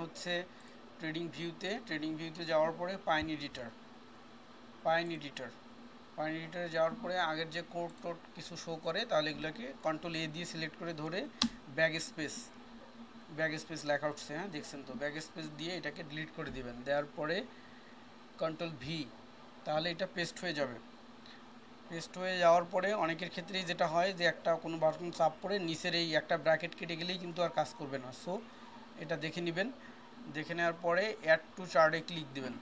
হচ্ছে ট্রেডিং ভিউতে যাওয়ার পরে পাইন এডিটরে যাওয়ার পরে আগের যে কোড টোড কিছু শো করে তাহলে এগুলোকে কন্ট্রোল দিয়ে সিলেক্ট করে ধরে ব্যাক স্পেস ব্যাক স্পেস লেখা উঠছে, হ্যাঁ দেখছেন তো, ব্যাক স্পেস দিয়ে এটাকে ডিলিট করে দিবেন। দেওয়ার পরে কন্ট্রোল V, তাহলে এটা পেস্ট হয়ে যাবে। পেস্ট হয়ে যাওয়ার পরে অনেকের ক্ষেত্রেই যেটা হয় যে একটা কোনো বাটন চাপ পড়ে নিচের এই একটা ব্র্যাকেট কেটে গেলেই কিন্তু আর কাজ করবে না। সো এটা দেখে নেবেন। দেখে নেওয়ার পরে অ্যাড টু চার্টে ক্লিক দিবেন।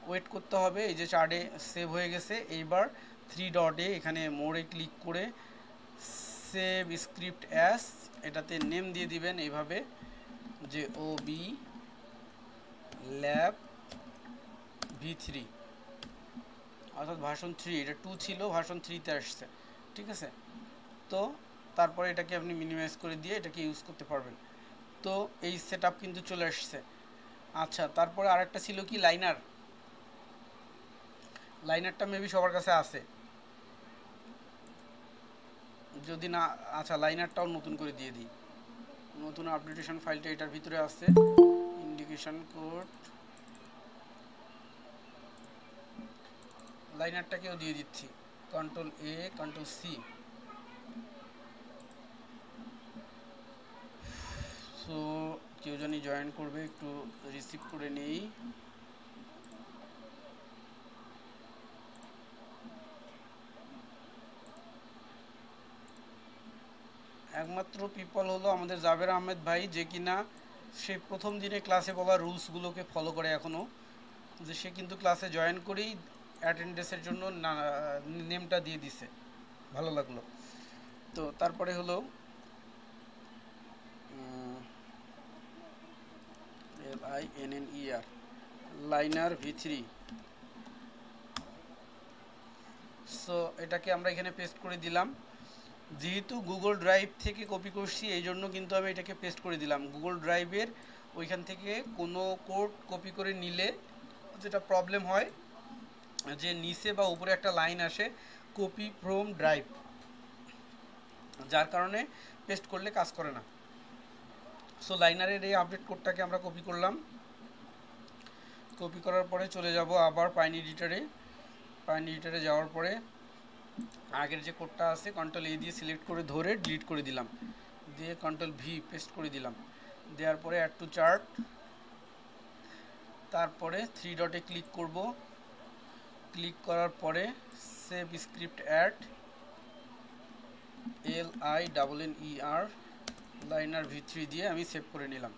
ওয়েট করতে হবে, এই যে চার্টে সেভ হয়ে গেছে। এইবার থ্রি ডটে এখানে মোড়ে ক্লিক করে সেভ স্ক্রিপ্ট অ্যাস, এটাতে নেম দিয়ে দিবেন এইভাবে যে OB ল্যাব V3, অর্থাৎ ভার্সন 3। এটা 2 ছিল, ভার্সন 3-তে আসছে, ঠিক আছে। তো তারপরে এটাকে আপনি মিনিমাইজ করে দিয়ে এটাকে ইউজ করতে পারবেন। তো এই সেট কিন্তু চলে আসছে। আচ্ছা, তারপরে আরেকটা ছিল কি লাইনারটা মেবি সবার কাছে আছে, যদি না, আচ্ছা লাইনারটাও নতুন করে দিয়ে দিই। নতুন আপডেটেশন ফাইলটা এটার ভিতরে আছে, ইন্ডিকেশন কোড, লাইনারটাকেও দিয়ে দিচ্ছি। Control A, control C। So কেউ জানি জয়েন করবে, একটু রিসিভ করে নেই। একমাত্র পিপল হলো আমাদের জাবের আহমেদ ভাই, যে কিনা সে প্রথম দিনে ক্লাসে বলা রুলসগুলোকে ফলো করে এখনও, যে সে কিন্তু ক্লাসে জয়েন করেই অ্যাটেন্ডেন্সের জন্য নেমটা দিয়ে দিছে। ভালো লাগলো। তো তারপরে হলো LINNER, লাইনার V3। সো এটাকে আমরা এখানে পেস্ট করে দিলাম। যেহেতু গুগল ড্রাইভ থেকে কপি করছি এই জন্য কিন্তু আমি এটাকে পেস্ট করে দিলাম। গুগল ড্রাইভের ওইখান থেকে কোনো কোড কপি করে নিলে যেটা প্রবলেম হয়, যে নিচে বা উপরে একটা লাইন আসে কপি ফ্রম ড্রাইভ, যার কারণে পেস্ট করলে কাজ করে না। সো লাইনারের এই আপডেট কোডটাকে আমরা কপি করলাম। কপি করার পরে চলে যাব আবার পাইন এডিটরে যাওয়ার পরে আগের যে কোডটা আছে কন্ট্রোল A দিয়ে সিলেক্ট করে ধরে ডিলিট করে দিলাম, দিয়ে কন্ট্রোল V পেস্ট করে দিলাম। দেওয়ার পরে অ্যাড টু চার্ট, তারপরে থ্রি ডটে ক্লিক করব। ক্লিক করার পরে save script add LINNER liner V3 দিয়ে আমি সেভ করে নিলাম।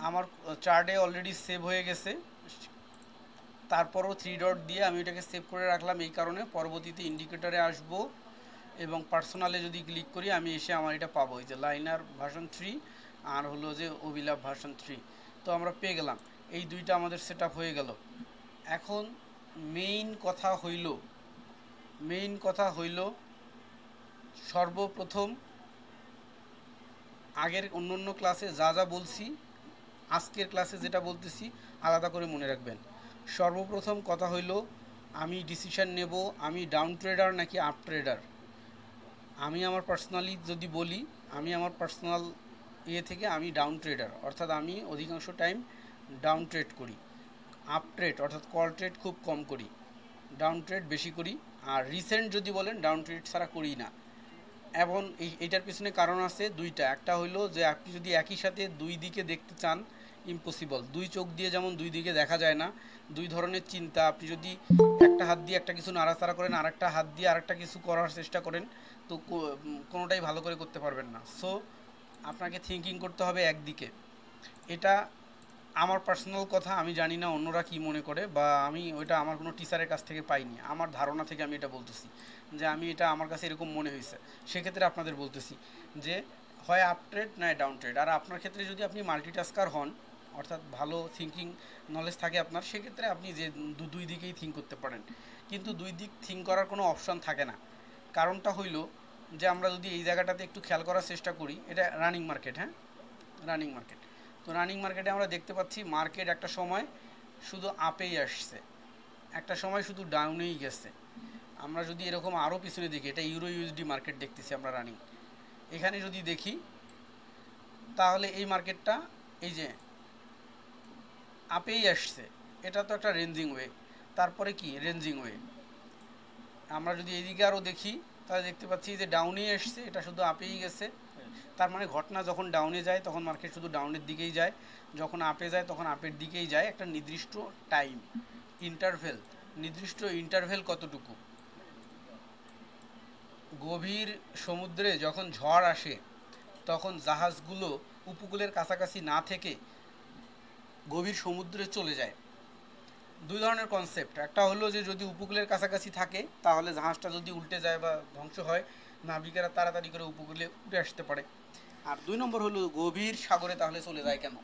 আমার চার্টে অলরেডি সেভ হয়ে গেছে। তারপরও থ্রি ডট দিয়ে আমি এটাকে সেভ করে রাখলাম এই কারণে পরবর্তীতে ইন্ডিকেটরে আসব এবং পার্সোনালে যদি ক্লিক করি আমি এসে আমার এটা পাবো, এই যে লাইনার ভার্সন 3 আর হলো যে ওবিলাভ ভার্সন 3। তো আমরা পেয়ে গেলাম, এই দুইটা আমাদের সেট হয়ে গেল। এখন মেইন কথা হইল সর্বপ্রথম আগের অন্য ক্লাসে যা যা বলছি আজকের ক্লাসে যেটা বলতেছি আলাদা করে মনে রাখবেন। সর্বপ্রথম কথা হইল আমি ডিসিশন নেব আমি ডাউন ট্রেডার নাকি আপ ট্রেডার। আমি আমার পার্সোনালি যদি বলি, আমি আমার পার্সোনাল থেকে আমি ডাউন ট্রেডার, অর্থাৎ আমি অধিকাংশ টাইম ডাউন ট্রেড করি। আপ ট্রেড অর্থাৎ কল ট্রেড খুব কম করি, ডাউন ট্রেড বেশি করি। আর রিসেন্ট যদি বলেন ডাউন ট্রেড ছাড়া করি না। এবং এইটার পিছনে কারণ আছে দুইটা। একটা হইলো যে আপনি যদি একই সাথে দুই দিকে দেখতে চান, ইম্পসিবল। দুই চোখ দিয়ে যেমন দুই দিকে দেখা যায় না, দুই ধরনের চিন্তা। আপনি যদি একটা হাত দিয়ে একটা কিছু নাড়াচাড়া করেন আর একটা হাত দিয়ে আরেকটা কিছু করার চেষ্টা করেন, তো কোনোটাই ভালো করে করতে পারবেন না। সো আপনাকে থিঙ্কিং করতে হবে একদিকে। এটা আমার পার্সোনাল কথা, আমি জানি না অন্যরা কি মনে করে, বা আমি ওইটা আমার কোনো টিচারের কাছ থেকে পাইনি, আমার ধারণা থেকে আমি এটা বলতেছি, যে আমি এটা আমার কাছে এরকম মনে হয়েছে। সেক্ষেত্রে আপনাদের বলতেছি যে হয় আপ ট্রেড নয় ডাউন ট্রেড। আর আপনার ক্ষেত্রে যদি আপনি মাল্টিটাস্কার হন, অর্থাৎ ভালো থিঙ্কিং নলেজ থাকে আপনার, সেক্ষেত্রে আপনি যে দুই দিকেই থিঙ্ক করতে পারেন। কিন্তু দুই দিক থিঙ্ক করার কোনো অপশান থাকে না। কারণটা হইল যে আমরা যদি এই জায়গাটাতে একটু খেয়াল করার চেষ্টা করি, এটা রানিং মার্কেট, হ্যাঁ রানিং মার্কেট। তো রানিং মার্কেটে আমরা দেখতে পাচ্ছি মার্কেট একটা সময় শুধু আপেই আসছে, একটা সময় শুধু ডাউনেই গেছে। আমরা যদি এরকম আরও পিছনে দেখি, এটা ইউরো ইউএসডি মার্কেট দেখতেছি আমরা রানিং। এখানে যদি দেখি তাহলে এই মার্কেটটা এই যে আপেই আসছে, এটা তো একটা রেঞ্জিং ওয়ে। তারপরে কি রেঞ্জিং ওয়ে, আমরা যদি এদিকে আরও দেখি তাহলে দেখতে পাচ্ছি যে ডাউনেই এসছে, এটা শুধু আপেই গেছে। তার মানে ঘটনা যখন ডাউনে যায় তখন মার্কেট শুধু ডাউনের দিকেই যায়, যখন আপে যায় তখন আপের দিকেই যায়। একটা নির্দিষ্ট টাইম ইন্টারভেল, নির্দিষ্ট ইন্টারভেল কতটুকু, গভীর সমুদ্রে যখন ঝড় আসে তখন জাহাজগুলো উপকূলের কাছাকাছি না থেকে গভীর সমুদ্রে চলে যায়। দুই ধরনের কনসেপ্ট, একটা হলো যে যদি উপকূলের কাছাকাছি থাকে তাহলে জাহাজটা যদি উল্টে যায় বা ধ্বংস হয়, নাবিকেরা তাড়াতাড়ি করে উপকূলে উঠে আসতে পারে। আর দুই নম্বর হলো গভীর সাগরে তাহলে চলে যায় কেন,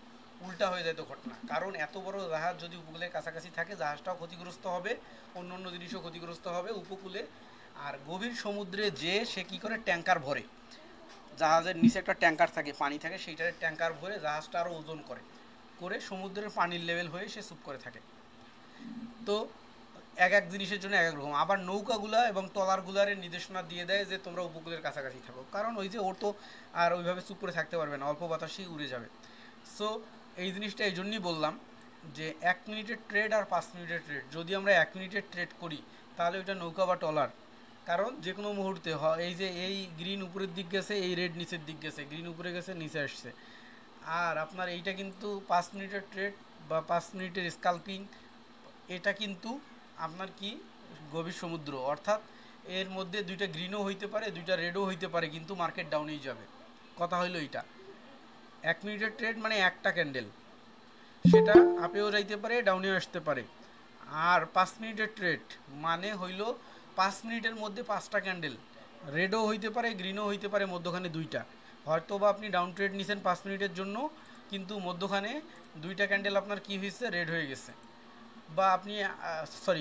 উল্টা হয়ে যায় তো ঘটনা। কারণ এত বড় জাহাজ যদি উপকূলের কাছাকাছি থাকে জাহাজটাও ক্ষতিগ্রস্ত হবে, অন্য অন্য জিনিসও ক্ষতিগ্রস্ত হবে উপকূলে। আর গভীর সমুদ্রে যে সে কী করে ট্যাঙ্কার ভরে, জাহাজের নিচে একটা ট্যাঙ্কার থাকে, পানি থাকে, সেইটার ট্যাঙ্কার ভরে জাহাজটা আরও ওজন করে করে সমুদ্রের পানির লেভেল হয়ে সে চুপ করে থাকে। তো এক এক জিনিসের জন্য এক এক রকম। আবার নৌকাগুলা এবং ট্রলারগুলার নির্দেশনা দিয়ে দেয় যে তোমরা উপকূলের কাছাকাছি থাকো, কারণ ওই যে ওর তো আর ওইভাবে চুপ করে থাকতে পারবে না, অল্প বাতাসেই উড়ে যাবে। সো এই জিনিসটা এই জন্যই বললাম যে 1 মিনিটের ট্রেড আর 5 মিনিটের ট্রেড, যদি আমরা 1 মিনিটের ট্রেড করি তাহলে ওইটা নৌকা বা ট্রলার, কারণ যে কোনো মুহূর্তে এই যে এই গ্রিন উপরের দিক গেছে, এই রেড নিচের দিক গেছে, গ্রিন উপরে গেছে নিচে আসছে। আর আপনার এইটা কিন্তু 5 মিনিটের ট্রেড বা 5 মিনিটের স্কাল্পিং, এটা কিন্তু আপনার কি গভীর সমুদ্র, অর্থাৎ এর মধ্যে দুইটা গ্রিনও হইতে পারে দুইটা রেডও হইতে পারে, কিন্তু মার্কেট ডাউনেই যাবে। কথা হইলো এইটা, 1 মিনিটের ট্রেড মানে একটা ক্যান্ডেল, সেটা আপেও যাইতে পারে ডাউনেও আসতে পারে। আর 5 মিনিটের ট্রেড মানে হইল 5 মিনিটের মধ্যে 5টা ক্যান্ডেল, রেডও হইতে পারে গ্রিনও হইতে পারে, মধ্যখানে দুইটা। হয়তো বা আপনি ডাউন ট্রেড নিছেন 5 মিনিটের জন্য, কিন্তু মধ্যখানে দুইটা ক্যান্ডেল আপনার কি হয়েছে, রেড হয়ে গেছে, বা আপনি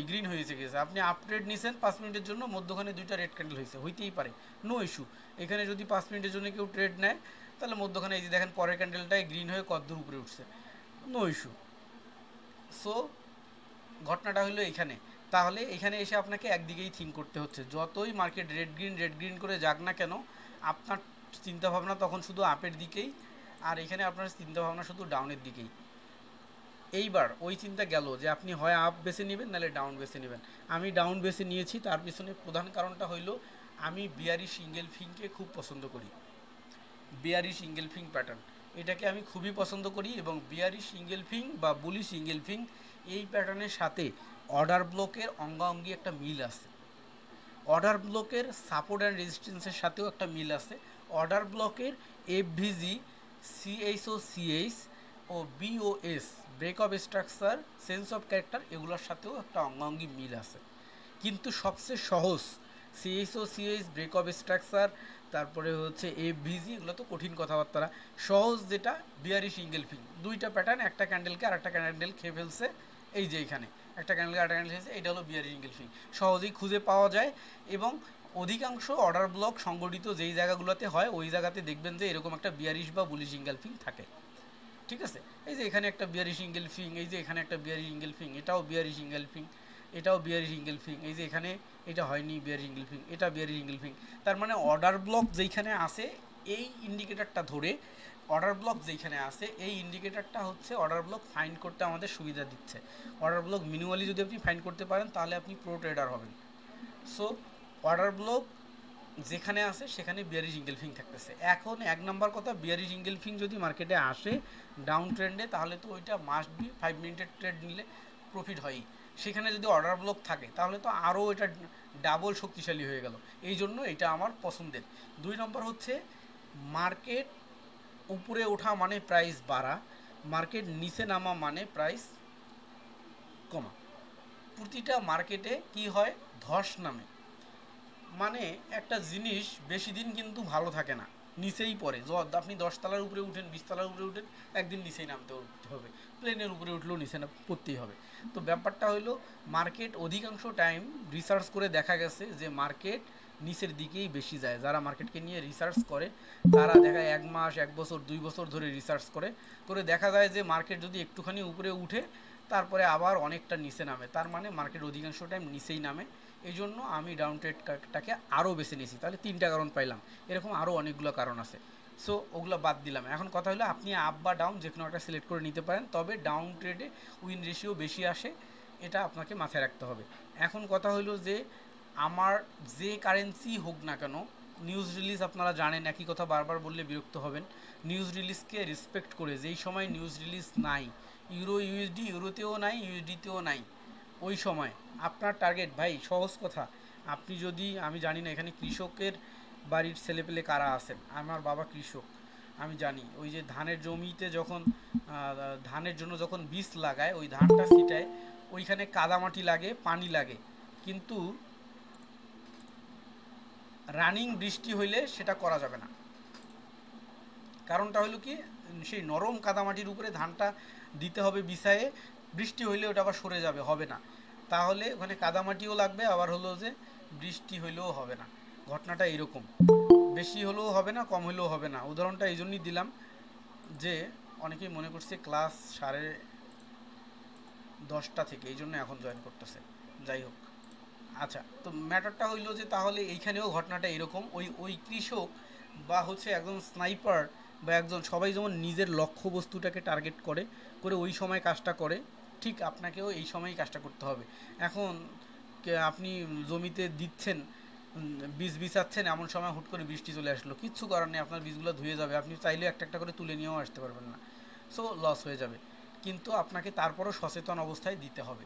গ্রিন হয়ে গেছে। আপনি আপ ট্রেড নিছেন 5 মিনিটের জন্য, মধ্যখানে দুইটা রেড ক্যান্ডেল হয়েছে, হইতেই পারে, নো ইস্যু। এখানে যদি 5 মিনিটের জন্য কেউ ট্রেড নেয় তাহলে মধ্যখানে এই যে দেখেন পরের ক্যান্ডেলটায় গ্রিন হয়ে কতদূর উপরে উঠছে, নো ইস্যু। সো ঘটনাটা হলো এখানে। তাহলে এখানে এসে আপনাকে একদিকেই থিঙ্ক করতে হচ্ছে, যতই মার্কেট রেড গ্রিন করে যাক না কেন আপনার চিন্তাভাবনা তখন শুধু আপের দিকেই, আর এখানে আপনার চিন্তাভাবনা শুধু ডাউনের দিকেই। এইবার ওই চিন্তা গেল যে আপনি হয় আপ বেছে নেবেন নাহলে ডাউন বেছে নেবেন। আমি ডাউন বেছে নিয়েছি, তার পিছনে প্রধান কারণটা হইল আমি বিয়ারি সিঙ্গেল ফিংকে খুব পছন্দ করি, বিয়ারি সিঙ্গেল ফিং প্যাটার্ন এটাকে আমি খুবই পছন্দ করি। এবং বিয়ারি সিঙ্গেল ফিং বা বুলি সিঙ্গেল ফিং এই প্যাটার্নের সাথে অর্ডার ব্লকের অঙ্গাঅঙ্গি একটা মিল আছে, অর্ডার ব্লকের সাপোর্ট অ্যান্ড রেজিস্ট্যান্সের সাথেও একটা মিল আছে, অর্ডার ব্লকের এফভিজি সিএইচও ও B O S break of structure sense of character এগুলোর সাথেও একটা অঙ্গাঅঙ্গি মিল আছে। কিন্তু সবচেয়ে সহজ সিএইচ ব্রেক অফ স্ট্রাকচার, তারপরে হচ্ছে এফভিজি, এগুলো তো কঠিন কথাবার্তা। সহজ যেটা বিয়ারি সিঙ্গেল ফিং, দুইটা প্যাটার্ন একটা ক্যান্ডেলকে আর একটা ক্যান্ডেল খেয়ে ফেলছে, এই যে এখানে একটা ক্যান্ডেলকে আরেকটা ক্যান্ডেল খেয়েছে, এটা হলো বিয়ারি সিঙ্গেল ফিং, সহজেই খুঁজে পাওয়া যায়। এবং অধিকাংশ অর্ডার ব্লক সংগঠিত যেই জায়গাগুলোতে হয় ওই জায়গাতে দেখবেন যে এরকম একটা বিয়ারিশ বা বুলি সিঙ্গেল ফিং থাকে। ঠিক আছে, এই যে এখানে একটা বিয়ারি সিঙ্গেল ফিং, এই যে এখানে একটা বিয়ারি সিঙ্গেল ফিং, এটাও বিয়ারি সিঙ্গেল ফিং, এটাও বিয়ারি সিঙ্গেল ফিং, এই যে এখানে এটা হয়নি বিয়ারি সিঙ্গেল ফিং, এটা বিয়ারি সিঙ্গেল ফিং। তার মানে অর্ডার ব্লক যেইখানে আসে এই ইন্ডিকেটারটা ধরে, অর্ডার ব্লক যেইখানে আসে এই ইন্ডিকেটারটা হচ্ছে অর্ডার ব্লক ফাইন্ড করতে আমাদের সুবিধা দিচ্ছে। অর্ডার ব্লক ম্যানুয়ালি যদি আপনি ফাইন্ড করতে পারেন তাহলে আপনি প্রো ট্রেডার হবেন। সো অর্ডার ব্লক যেখানে আসে সেখানে বিয়ারি সিঙ্গেল ফিং থাকতেছে। এখন এক নাম্বার কথা, বিয়ারি সিঙ্গেল ফিং যদি মার্কেটে আসে ডাউন ট্রেন্ডে তাহলে তো ওইটা মাস্ট বি 5 মিনিটের ট্রেড নিলে প্রফিট হয়ই। সেখানে যদি অর্ডার ব্লক থাকে তাহলে তো আরও এটা ডাবল শক্তিশালী হয়ে গেল, এই জন্য এটা আমার পছন্দের। দুই নম্বর হচ্ছে মার্কেট উপরে ওঠা মানে প্রাইস বাড়া, মার্কেট নিচে নামা মানে প্রাইস কমা। প্রতিটা মার্কেটে কি হয়, ধস নামে, মানে একটা জিনিস বেশি দিন কিন্তু ভালো থাকে না, নিচেই পড়ে। আপনি 10 তলার উপরে উঠেন 20 তলার উপরে উঠেন একদিন নিচেই নামতে হবে, প্লেনের উপরে উঠলেও নিচে পড়তেই হবে। তো ব্যাপারটা হলো মার্কেট অধিকাংশ টাইম রিসার্চ করে দেখা গেছে যে মার্কেট নিচের দিকেই বেশি যায়। যারা মার্কেটকে নিয়ে রিসার্চ করে তারা দেখা 1 মাস 1 বছর 2 বছর ধরে রিসার্চ করে দেখা যায় যে মার্কেট যদি একটুখানি উপরে উঠে তারপরে আবার অনেকটা নিচে নামে, তার মানে মার্কেট অধিকাংশ টাইম নিচেই নামে। এই জন্য আমি ডাউন ট্রেডটাকে আরও বেছে নিয়েছি। তাহলে 3টা কারণ পাইলাম, এরকম আরও অনেকগুলো কারণ আছে। সো ওগুলো বাদ দিলাম। এখন কথা হলো আপনি আপ বা ডাউন যে কোনো একটা সিলেক্ট করে নিতে পারেন, তবে ডাউন ট্রেডে উইন রেশিও বেশি আসে, এটা আপনাকে মাথায় রাখতে হবে। এখন কথা হলো যে আমার যে কারেন্সি হোক না কেন, নিউজ রিলিজ আপনারা জানেন, একই কথা বারবার বললে বিরক্ত হবেন। নিউজ রিলিজকে রেসপেক্ট করে, যেই সময় নিউজ রিলিজ নাই, ইউরো ইউএসডি ইউরোতেও নাই, ইউএসডিতেও নাই, ওই সময় আপনার টার্গেট, ভাই সহজ কথা, আপনি যদি, আমি জানি না এখানে কৃষকের বাড়ির ছেলেপেলে কারা আছেন, আমার বাবা কৃষক, আমি জানি ওই যে ধানের জমিতে যখন ধানের জন্য যখন বীজ লাগায়, ওই ধানটা ছিটায়, ওইখানে কাদামাটি লাগে, পানি লাগে, কিন্তু রানিং বৃষ্টি হইলে সেটা করা যাবে না। কারণটা হলো কি, সেই নরম কাদামাটির উপরে ধানটা দিতে হবে বিছায়ে, বৃষ্টি হইলে ওটা আবার সরে যাবে, হবে না। তাহলে ওখানে কাদামাটিও লাগবে, আবার হলো যে বৃষ্টি হইলেও হবে না। ঘটনাটা এরকম, বেশি হলেও হবে না, কম হলেও হবে না। উদাহরণটা এই জন্যই দিলাম যে অনেকেই মনে করছে ক্লাস 10:30 থেকে, এই জন্য এখন জয়েন করতেছে। যাই হোক, আচ্ছা, তো ম্যাটারটা হইলো যে তাহলে এইখানেও ঘটনাটা এরকম, ওই ওই কৃষক বা হচ্ছে একজন স্নাইপার বা একজন, সবাই যেমন নিজের লক্ষ্যবস্তুটাকে টার্গেট করে করে ওই সময় কাজটা করে, ঠিক আপনাকেও এই সময়ই কাজটা করতে হবে। এখন আপনি জমিতে দিচ্ছেন, বীজ বিছাচ্ছেন, এমন সময় হুট করে বৃষ্টি চলে আসলো, কিচ্ছু করার নেই, আপনার বীজগুলো ধুয়ে যাবে, আপনি চাইলে একটা একটা করে তুলে নিয়েও আসতে পারবেন না, সো লস হয়ে যাবে। কিন্তু আপনাকে তারপরও সচেতন অবস্থায় দিতে হবে।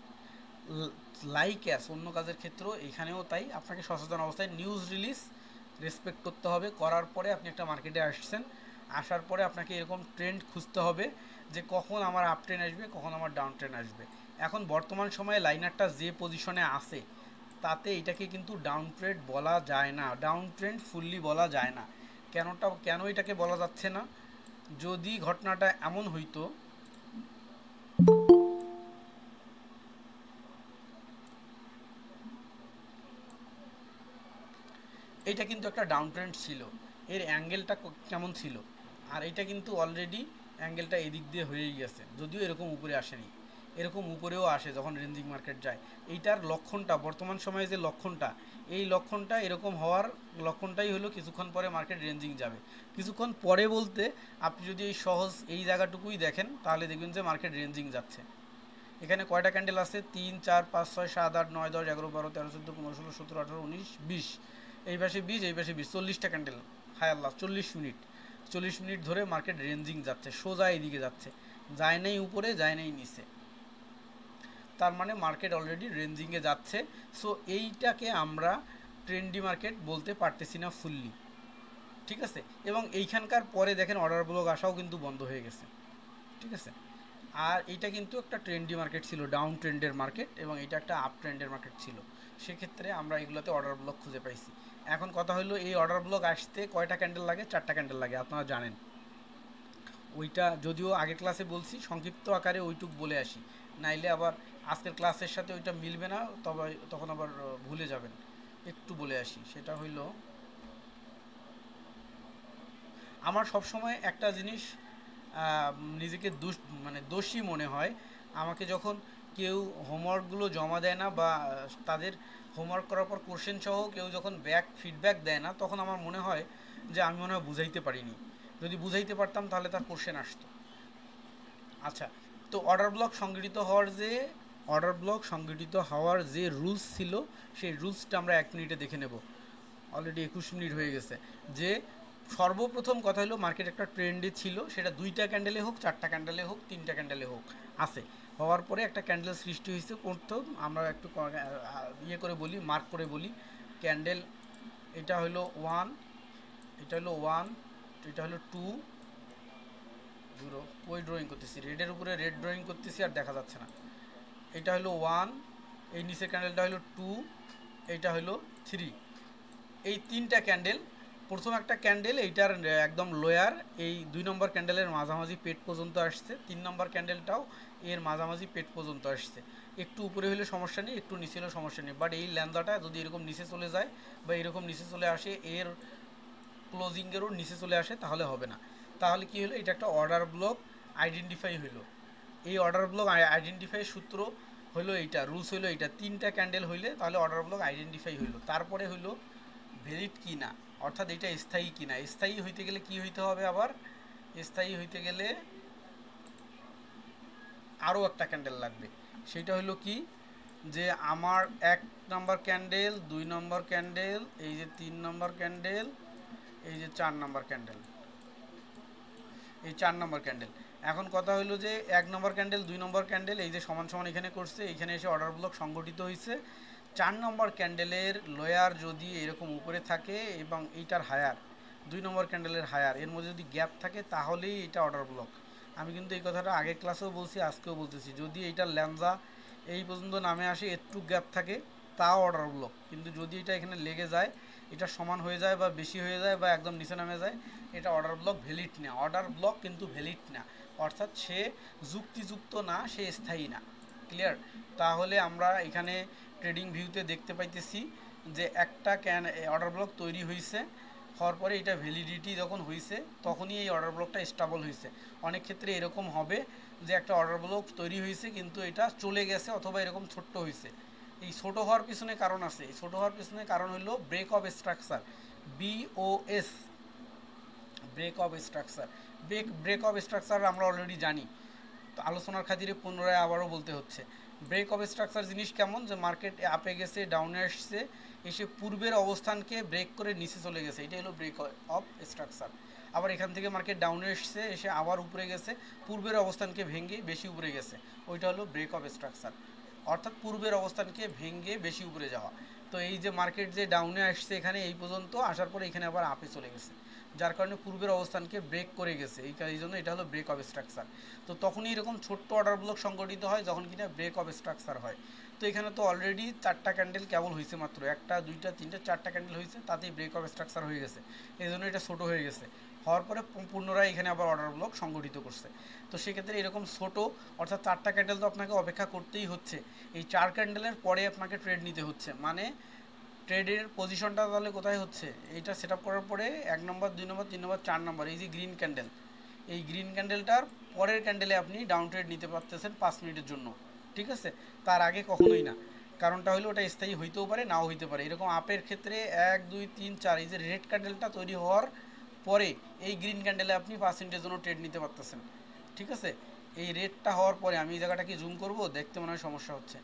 লাইক অ্যাস অন্য কাজের ক্ষেত্রেও এখানেও তাই, আপনাকে সচেতন অবস্থায় নিউজ রিলিজ রেসপেক্ট করতে হবে। করার পরে আপনি একটা মার্কেটে আসছেন, আসার পরে আপনাকে এরকম ট্রেন্ড খুঁজতে হবে যে কখন আমার আপ ট্রেন আসবে, কখন আমার ডাউন ট্রেন আসবে। এখন বর্তমান সময়ে লাইনারটা যে পজিশনে আছে, তাতে এটাকে কিন্তু ডাউন ট্রেন্ড বলা যায় না, ডাউন ট্রেন্ড ফুললি বলা যায় না। কেন এটাকে বলা যাচ্ছে না? যদি ঘটনাটা এমন হইতো, এটা কিন্তু একটা ডাউন ট্রেন্ড ছিল, এর অ্যাঙ্গেলটা কেমন ছিল, আর এটা কিন্তু অলরেডি অ্যাঙ্গেলটা এদিক দিয়ে হয়েই গেছে, যদিও এরকম উপরে আসেনি, এরকম উপরেও আসে যখন রেঞ্জিং মার্কেট যায়। এইটার লক্ষণটা, বর্তমান সময়ে যে লক্ষণটা, এই লক্ষণটা এরকম হওয়ার লক্ষণটাই হলো কিছুক্ষণ পরে মার্কেট রেঞ্জিং যাবে। কিছুক্ষণ পরে বলতে আপনি যদি এই সহজ এই জায়গাটুকুই দেখেন, তাহলে দেখবেন যে মার্কেট রেঞ্জিং যাচ্ছে। এখানে কয়টা ক্যান্ডেল আছে? 3, 4, 5, 6, 7, 8, 9, 10, 11, 12, 13, 14, 15, 16, 17, 18, 19, 20, এই পাশে 20, এই পাশে 20, 40টা ক্যান্ডেল। হায় আল্লাহ, 40 মিনিট, 40 মিনিট ধরে মার্কেট রেঞ্জিং যাচ্ছে, সোজা এদিকে যাচ্ছে, যায় নাই উপরে, যায় নাই নিচে, তার মানে মার্কেট অলরেডি রেঞ্জিংয়ে যাচ্ছে। সো এইটাকে আমরা ট্রেন্ডি মার্কেট বলতে পারতেছি না ফুললি, ঠিক আছে। এবং এইখানকার পরে দেখেন অর্ডার ব্লক আসাও কিন্তু বন্ধ হয়ে গেছে, ঠিক আছে। আর এটা কিন্তু একটা ট্রেন্ডি মার্কেট ছিল, ডাউন ট্রেন্ডের মার্কেট, এবং এটা একটা আপ ট্রেন্ডের মার্কেট ছিল। সেক্ষেত্রে আমরা এগুলোতে অর্ডার ব্লক খুঁজে পাইছি। এখন কথা হলো, এই অর্ডার ব্লক আসতে কয়টা ক্যান্ডেল লাগে? 4টা ক্যান্ডেল লাগে, আপনারা জানেন। ওইটা যদিও আগের ক্লাসে বলছি, সংক্ষিপ্ত আকারে ওইটুক বলে আসি, নাইলে আবার আজকের ক্লাসের সাথে ওইটা মিলবে না, তবে তখন আবার ভুলে যাবেন। একটু বলে আসি, সেটা হইলো, আমার সবসময় একটা জিনিস নিজেকে দোষী মনে হয়, আমাকে যখন কেউ হোমওয়ার্কগুলো জমা দেয় না, বা তাদের হোমওয়ার্ক করার পর কোশ্চেন সহ কেউ যখন ফিডব্যাক দেয় না, তখন আমার মনে হয় যে আমি মনে হয় বুঝাইতে পারিনি, যদি বুঝাইতে পারতাম তাহলে তার কোশ্চেন আসতো। আচ্ছা, তো অর্ডার ব্লক সংগঠিত হওয়ার যে রুলস ছিল, সেই রুলসটা আমরা 1 মিনিটে দেখে নেব। অলরেডি 21 মিনিট হয়ে গেছে। যে সর্বপ্রথম কথা হলো, মার্কেট একটা ট্রেন্ডে ছিল, সেটা 2টা ক্যান্ডেলে হোক, 4টা ক্যান্ডেলে হোক, 3টা ক্যান্ডেলে হোক, আছে। হওয়ার পরে একটা ক্যান্ডেল সৃষ্টি হয়েছে, প্রথম আমরা একটু ইয়ে করে বলি, মার্ক করে বলি, ক্যান্ডেল, এটা হলো 1, এটা হলো 1, এটা হলো 2, ওই ড্রয়িং করতেছি, রেডের উপরে রেড ড্রয়িং করতেছি আর দেখা যাচ্ছে না। এটা হলো 1, এই নিচের ক্যান্ডেলটা হলো 2, এইটা হলো 3, এই 3টা ক্যান্ডেল। প্রথম একটা ক্যান্ডেল এইটার একদম লোয়ার, এই 2 নম্বর ক্যান্ডেলের মাঝামাঝি পেট পর্যন্ত আসছে, 3 নম্বর ক্যান্ডেলটাও এর মাঝামাঝি পেট পর্যন্ত আসছে। একটু উপরে হলে সমস্যা নেই, একটু নিচে হলেও সমস্যা নেই, বাট এই ল্যান্দাটা যদি এরকম নিচে চলে যায় বা এরকম নিচে চলে আসে, এর ক্লোজিংয়েরও নিচে চলে আসে, তাহলে হবে না। তাহলে কি হলো? এটা একটা অর্ডার ব্লক আইডেন্টিফাই হলো। এই অর্ডার ব্লক আইডেন্টিফাই সূত্র হলো এইটা, রুলস হলো এইটা, 3টা ক্যান্ডেল হইলে তাহলে অর্ডার ব্লক আইডেন্টিফাই হইলো। তারপরে হইলো ভ্যালিড কি না, অর্থাৎ এটা স্থায়ী কি না। স্থায়ী হইতে গেলে কি হইতে হবে, আবার স্থায়ী হইতে গেলে আরও একটা ক্যান্ডেল লাগবে। সেটা হলো কি, যে আমার 1 নম্বর ক্যান্ডেল, 2 নম্বর ক্যান্ডেল, এই যে 3 নম্বর ক্যান্ডেল, এই যে 4 নম্বর ক্যান্ডেল, এই 4 নম্বর ক্যান্ডেল। এখন কথা হলো যে 1 নম্বর ক্যান্ডেল, 2 নম্বর ক্যান্ডেল এই যে সমান সমান এখানে করছে, এখানে এসে অর্ডার ব্লক সংগঠিত হয়েছে। 4 নম্বর ক্যান্ডেলের লোয়ার যদি এরকম উপরে থাকে এবং এইটার হায়ার, 2 নম্বর ক্যান্ডেলের হায়ার, এর মধ্যে যদি গ্যাপ থাকে তাহলেই এটা অর্ডার ব্লক। আমি কিন্তু এই কথাটা আগের ক্লাসেও বলছি, আজকেও বলতেছি, যদি এইটার ল্যাঞ্জা এই পর্যন্ত নামে আসে, একটু গ্যাপ থাকে, তাও অর্ডার ব্লক। কিন্তু যদি এটা এখানে লেগে যায়, এটা সমান হয়ে যায় বা বেশি হয়ে যায় বা একদম নিচে নামে যায়, এটা অর্ডার ব্লক ভ্যালিড না। অর্ডার ব্লক কিন্তু ভ্যালিড না, অর্থাৎ সে যুক্তিযুক্ত না, সে স্থায়ী না। ক্লিয়ার? তাহলে আমরা এখানে ট্রেডিং ভিউতে দেখতে পাইতেছি যে একটা অর্ডার ব্লক তৈরি হয়েছে, হওয়ার পরে এটা ভ্যালিডিটি যখন হয়েছে তখনই এই অর্ডার ব্লকটা স্টেবল হয়েছে। অনেক ক্ষেত্রে এরকম হবে যে একটা অর্ডার ব্লক তৈরি হয়েছে কিন্তু এটা চলে গেছে অথবা এরকম ছোট্ট হয়েছে। এই ছোট হওয়ার পিছনে কারণ আছে। এই ছোট হওয়ার পিছনে কারণ হলো break of structure, BOS, break of structure. Break of structure আমরা অলরেডি জানি, তো আলোচনার খাতিরে পুনরায় আবারও বলতে হচ্ছে। ব্রেক অফ স্ট্রাকচার জিনিস কেমন, যে মার্কেট আপে গেছে, ডাউনে আসছে, এসে পূর্বের অবস্থানকে ব্রেক করে নিচে চলে গেছে, এটাই হলো ব্রেক অফ স্ট্রাকচার। আবার এখান থেকে মার্কেট ডাউনে এসছে, এসে আবার উপরে গেছে, পূর্বের অবস্থানকে ভেঙে বেশি উপরে গেছে, ওইটা হলো ব্রেক অফ স্ট্রাকচার, অর্থাৎ পূর্বের অবস্থানকে ভেঙে বেশি উপরে যাওয়া। তো এই যে মার্কেট যে ডাউনে আসছে এখানে এই পর্যন্ত আসার পরে এখানে আবার আপে চলে গেছে, যার কারণে পূর্বের অবস্থানকে ব্রেক করে গেছে, এই জন্য এটা হলো ব্রেক অফ স্ট্রাকচার। তো তখনই এরকম ছোট্ট অর্ডার ব্লক সংগঠিত হয় যখন কিনা ব্রেক অফ স্ট্রাকচার হয়। তো এখানে তো অলরেডি 4টা ক্যান্ডেল কেবল হয়েছে, মাত্র 1টা 2টা 3টা 4টা ক্যান্ডেল হয়েছে, তাতেই ব্রেক অফ স্ট্রাকচার হয়ে গেছে, এই জন্য এটা ছোটো হয়ে গেছে। হওয়ার পরে পুনরায় এখানে আবার অর্ডার ব্লক সংগঠিত করছে। তো সেক্ষেত্রে এরকম ছোট, অর্থাৎ 4টা ক্যান্ডেল তো আপনাকে অপেক্ষা করতেই হচ্ছে, এই 4 ক্যান্ডেলের পরে আপনাকে ট্রেড নিতে হচ্ছে। মানে ট্রেডের পজিশনটা তাহলে কোথায় হচ্ছে, এইটা সেট আপ করার পরে 1 নম্বর 2 নম্বর 3 নম্বর 4 নম্বর, এই যে গ্রিন ক্যান্ডেল, এই গ্রিন ক্যান্ডেলটার পরের ক্যান্ডেলে আপনি ডাউন ট্রেড নিতে পারতেছেন 5 মিনিটের জন্য, ঠিক আছে? তার আগে কখনোই না। কারণটা হলো ওটা স্থায়ী হইতেও পারে, নাও হইতে পারে। এরকম আপের ক্ষেত্রে 1 2 3 4, এই যে রেড ক্যান্ডেলটা তৈরি হওয়ার পরে এই গ্রিন ক্যান্ডেলে আপনি 5 মিনিটের জন্য ট্রেড নিতে পারতেছেন, ঠিক আছে? এই রেডটা হওয়ার পরে আমি এই জায়গাটা কি জুম করব, দেখতে মনে হয় সমস্যা হচ্ছে,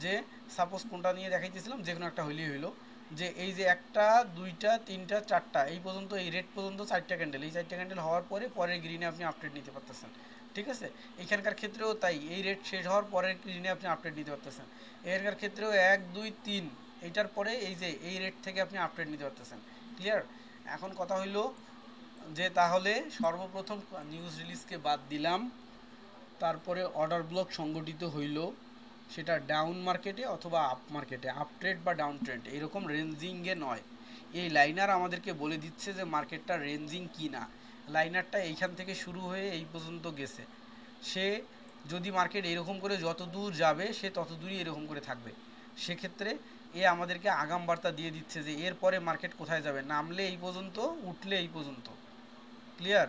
যে সাপোজ কোনটা নিয়ে দেখাইতেছিলাম, যে কোনো একটা হইলেই হইলো, যে এই যে 1টা 2টা 3টা 4টা এই পর্যন্ত, এই রেড পর্যন্ত 4টা ক্যান্ডেল, এই 4টা ক্যান্ডেল হওয়ার পরে পরের গ্রিনে আপনি আপডেট নিতে পারতেছেন, ঠিক আছে? এখানকার ক্ষেত্রেও তাই, এই রেড শেষ হওয়ার পরের গ্রিনে আপনি আপডেট নিতে পারতেছেন। এখানকার ক্ষেত্রেও 1 2 3 এইটার পরে এই যে এই রেড থেকে আপনি আপডেট নিতে পারতেছেন। ক্লিয়ার? এখন কথা হইলো যে তাহলে সর্বপ্রথম নিউজ রিলিজকে বাদ দিলাম, তারপরে অর্ডার ব্লক সংগঠিত হইল, সেটা ডাউন মার্কেটে অথবা আপ মার্কেটে, আপ ট্রেড বা ডাউন ট্রেড, এরকম রেঞ্জিংয়ে নয়। এই লাইনার আমাদেরকে বলে দিচ্ছে যে মার্কেটটা রেঞ্জিং কি না। লাইনারটা এইখান থেকে শুরু হয়ে এই পর্যন্ত গেছে, সে যদি মার্কেট এরকম করে যত দূর যাবে সে তত দূরই এরকম করে থাকবে। সেক্ষেত্রে এ আমাদেরকে আগাম বার্তা দিয়ে দিচ্ছে যে এরপরে মার্কেট কোথায় যাবে, নামলে এই পর্যন্ত, উঠলে এই পর্যন্ত। ক্লিয়ার?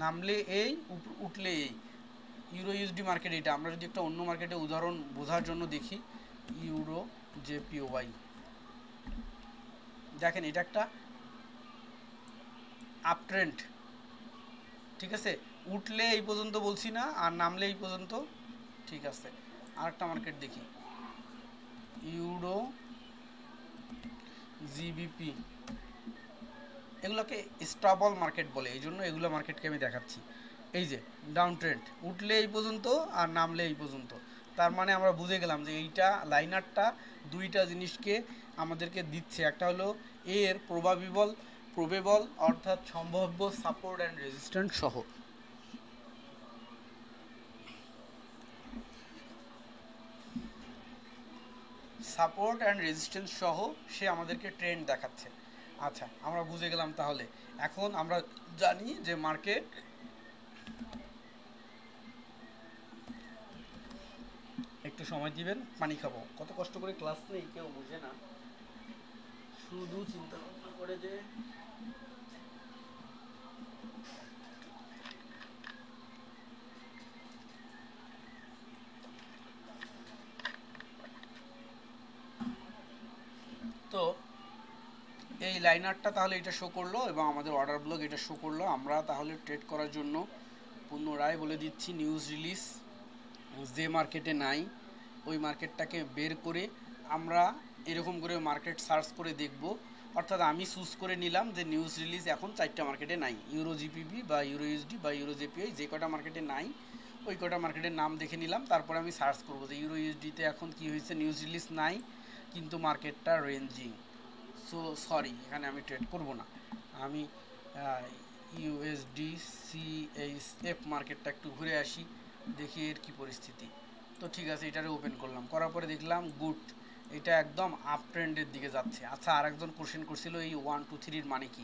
নামলে এই, উঠলে এই। ইউরো ইউএসডি মার্কেট এটা, আমরা যদি একটা অন্য মার্কেটে উদাহরণ বোঝার জন্য দেখি, ইউরো জেপিওয়াই, দেখেন এটা একটা আপ ট্রেন্ড, ঠিক আছে? উঠলে এই পর্যন্ত বলছি না, আর নামলে এই পর্যন্ত, ঠিক আছে? আরেকটা মার্কেট দেখি, ইউরো জিবিপি, এগুলোকে স্টেবল মার্কেট বলে, এই জন্য এগুলো মার্কেটকে আমি দেখাচ্ছি। এই যে ডাউন ট্রেন্ড, উঠলে এই পর্যন্ত আর নামলে এই পর্যন্ত, তার মানে আমরা বুঝে গেলাম যে এইটা লাইনারটা দুইটা জিনিসকে আমাদেরকে দিচ্ছে। একটা হলো এর প্রবেবল অর্থাৎ সম্ভাব্য সাপোর্ট অ্যান্ড রেজিস্ট্যান্স সহ, সাপোর্ট অ্যান্ড রেজিস্ট্যান্স সহ সে আমাদেরকে ট্রেন্ড দেখাচ্ছে। আচ্ছা, আমরা বুঝে গেলাম। তাহলে এখন আমরা জানি যে মার্কেট, একটু সময় দিবেন, পানি খাবো। কত কষ্ট করে ক্লাস নেই কেউ বুঝে না, শুধু চিন্তা ভাবনা করে যে তো এই লাইনারটা তাহলে এটা শো করলো এবং আমাদের অর্ডার ব্লক এটা শো করলো। আমরা তাহলে ট্রেড করার জন্য পুনরায় বলে দিচ্ছি নিউজ রিলিজ যে মার্কেটে নাই ওই মার্কেটটাকে বের করে আমরা এরকম করে মার্কেট সার্চ করে দেখব। অর্থাৎ আমি চুজ করে নিলাম যে নিউজ রিলিজ এখন 4টা মার্কেটে নাই, ইউরো জিপিবি বা ইউরো ইউএসডি বা ইউরো জেপিআই, যে কটা মার্কেটে নাই ওই কটা মার্কেটের নাম দেখে নিলাম। তারপরে আমি সার্চ করব যে ইউরো ইউএসডিতে এখন কি হয়েছে, নিউজ রিলিজ নাই কিন্তু মার্কেটটা রেঞ্জিং। সো সরি, এখানে আমি ট্রেড করব না। আমি ইউএসডি সিএইচএফ মার্কেটটা একটু ঘুরে আসি, দেখি এর কী পরিস্থিতি। তো ঠিক আছে, এটারে ওপেন করলাম, করার পরে দেখলাম গুড, এটা একদম আপ ট্রেন্ডের দিকে যাচ্ছে। আচ্ছা, আরেকজন কোশ্চেন করছিল এই 1 2 3 মানে কি,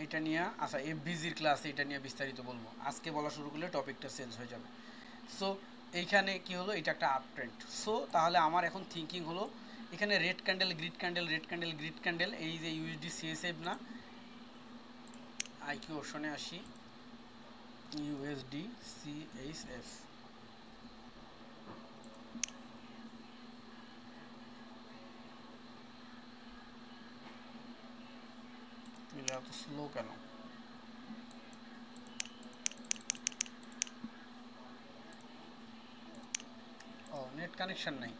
এটা নিয়ে আচ্ছা এফভিজির ক্লাসে এটা নিয়ে বিস্তারিত বলবো। আজকে বলা শুরু করলে টপিকটা চেঞ্জ হয়ে যাবে। সো এইখানে কি হলো, এটা একটা আপ ট্রেন্ড। সো তাহলে আমার এখন থিঙ্কিং হলো এখানে red candle grid candle, red candle grid candle, এই যে ইউএসডি সিএসএফ না, আইকিউ অপশনে আসি, ইউএসডি সিএইচএফ, এত স্লো কেন? ও নেট কানেকশন নাই,